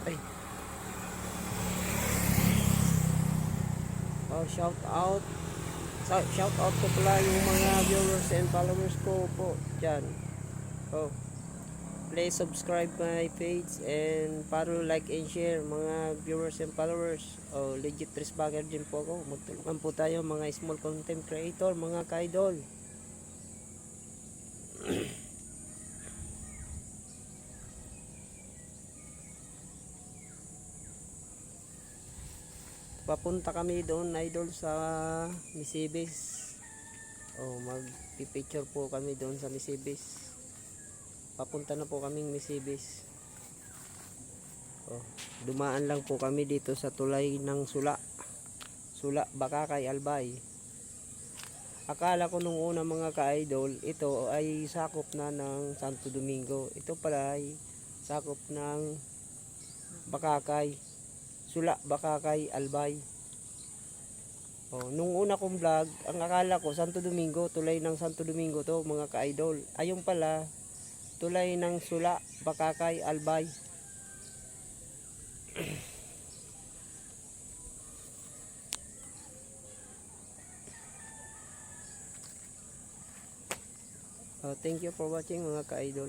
Ay. Oh, shout out. Shout out ko pala yung mga viewers and followers ko po dyan. Oh, please subscribe my page and follow, like and share mga viewers and followers. Oh, legit Trisbagger din po ako. Magtulungan po tayo mga small content creator, mga ka-idol. Papunta kami doon, idol, sa Misibis. Oh, magpipicture po kami doon sa Misibis. Papunta na po kaming Misibis. Oh, dumaan lang po kami dito sa tulay ng Sula. Sula, Bakakay, Albay. Akala ko nung una, mga ka-idol, ito ay sakop na ng Santo Domingo. Ito pala ay sakop ng Bakakay. Sula, Bakakay, Albay. Oh, nung una kong vlog, ang akala ko Santo Domingo, tulay ng Santo Domingo to, mga ka-idol. Ayun pala, tulay ng Sula, Bakakay, Albay. Thank you for watching, mga ka-idol.